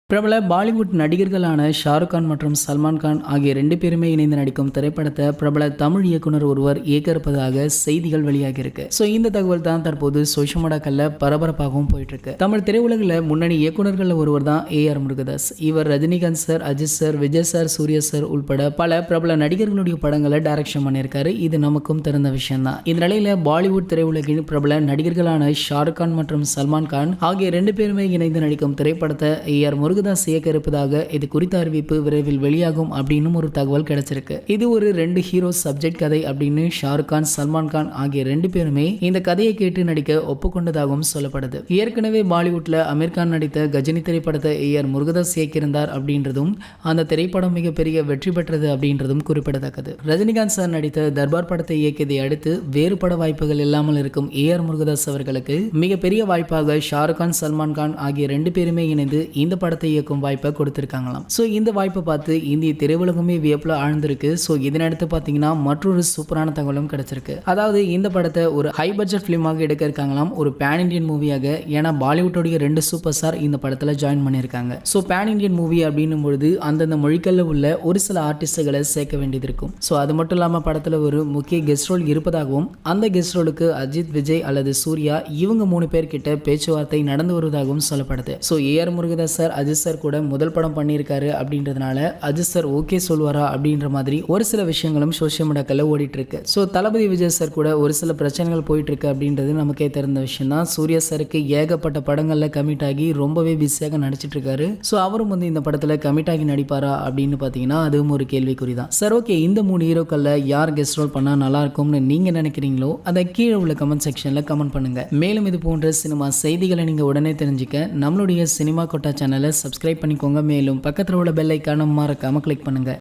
பிரபல பாலிவுட் நடிகர்களான ஷாருக் கான் மற்றும் சல்மான் கான் ஆகிய 2 பேருமே இணைந்து நடிக்கும் திரைப்படத்தை பிரபல தமிழ் இயக்குனர் ஒருவர் இயக்க இருப்பதாக செய்திகள் வெளியாகி இருக்கு. இந்த தகவல் தான் தற்போது சோஷியல் மீடியாக்கள்ல பரபரப்பாகவும் போயிட்டு இருக்கு. தமிழ் திரையுலகில் முன்னணி இயக்குநர்கள் ஒருவர் தான் AR முருகதாஸ். இவர் Rajinikanth sir, Ajith sir, Vijay sir, Suriya sir உள்பட பல பிரபல நடிகர்களுடைய படங்களை டைரக்ஷன் பண்ணியிருக்காரு. இது நமக்கும் தெரிந்த விஷயம் தான். இந்த நிலையில பாலிவுட் திரையுலகின் பிரபல நடிகர்களான ஷாருக் கான் மற்றும் சல்மான் கான் ஆகிய 2 பேருமே இணைந்து நடிக்கும் திரைப்படத்தை AR முருகதாஸ் இயக்க இருப்பதாக இது குறித்த அறிவிப்பு விரைவில் வெளியாகும் அப்படின்னு ஒரு தகவல் கிடைச்சிருக்கு. இது ஒரு 2 ஹீரோ சப்ஜெக்ட் கதை அப்படின்னு ஷாருக் கான், சல்மான் கான் ஆகிய 2 பேருமே இந்த கதையை கேட்டு நடிக்க ஒப்புக்கொண்டதாகவும் சொல்லப்படுது. ஏற்கனவே பாலிவுட்ல அமீர் கான் நடித்த கஜினி திரைப்படத்தை AR முருகதாஸ் இயக்கியிருந்தார் அப்படின்றதும் அந்த திரைப்படம் மிகப்பெரிய வெற்றி பெற்றது அப்படின்றதும் குறிப்பிடத்தக்கது. ரஜினிகாந்த் சார் நடித்த தர்பார் படத்தை இயக்கியதை அடுத்து வேறு பட வாய்ப்புகள் இல்லாமல் இருக்கும் AR முருகதாஸ் அவர்களுக்கு மிகப்பெரிய வாய்ப்பாக ஷாருக் கான், சல்மான் கான் ஆகிய 2 பேருமே இணைந்து இந்த படத்தை இயக்கும் வாய்ப்பை கொடுத்திருக்காங்களாம். இந்த வாய்ப்பை பார்த்து இந்திய திரையுலகமே வியப்புல ஆழ்ந்திருக்கு. இதனடுத்து பாத்தீங்கன்னா மற்றொரு சூப்பரான தகவலும் கிடைச்சிருக்கு. அதாவது இந்த படத்தை ஒரு ஹை பட்ஜெட் பிலிமாக எடுக்க இருக்காங்களாம், ஒரு பேன் இண்டியன் மூவியாக. ஏன்னா பாலிவுட்டோடைய 2 சூப்பர் ஸ்டார் இந்த படத்துல ஜாயின் பண்ணியிருக்காங்க. பேன் இண்டியன் மூவி அப்படின்னும் பொழுது அந்தந்த மொழிகள்ல உள்ள ஒரு சில ஆர்டிஸ்டுகளை சேர்க்க வேண்டியது இருக்கும். அது மட்டும் இல்லாம படத்துல ஒரு முக்கிய கெஸ்ட் ரோல் இருப்பதாகவும் அந்த கெஸ்ட் ரோலுக்கு அஜித், விஜய் அல்லது சூர்யா இவங்க 3 பேர் கிட்ட பேச்சுவார்த்தை நடந்து வருவதாகவும் சொல்லப்படுது. AR Murugadoss sir, Ajith sir கூட முதல் படம் பண்ணியிருக்காரு அப்படின்றதுனால அஜித் சார் ஓகே சொல்வாரா அப்படின்ற மாதிரி ஒரு சில விஷயங்களும் சோஷியல் மீடியாக்கள்ல ஓடிட்டு இருக்கு. தளபதி விஜய் சார் கூட ஒரு சில பிரச்சனைகள் போயிட்டு இருக்கு அப்படின்றது நமக்கே தெரிந்த விஷயம் தான். சூர்யா சாருக்கு ஏகப்பட்ட படங்கள்ல கமிட் ஆகி ரொம்பவே பிஸியாக நடிச்சிட்டு இருக்காரு. அவரும் இந்த படத்துல கமிட் ஆகி நடிப்பாரா அப்படின்னு பாத்தீங்கன்னா அதுவும் ஒரு கேள்விக்குறி தான். ஓகே, இந்த 3 ஹீரோக்கள்ல யார் கெஸ்ட் ரோல் பண்ணா நல்லா இருக்கும்னு நீங்க நினைக்கிறீங்களோ அதை கீழே உள்ள கமெண்ட் செக்ஷன்ல கமெண்ட் பண்ணுங்க. மேலும் இது போன்ற சினிமா செய்திகளை நீங்க உடனே தெரிஞ்சுக்க நம்மளுடைய சினிமா கொட்டா சேனலை சப்ஸ்கிரைப் பண்ணிக்கோங்க. மேலும் பக்கத்தில் உள்ள பெல் ஐகானை மறக்காம கிளிக் பண்ணுங்க.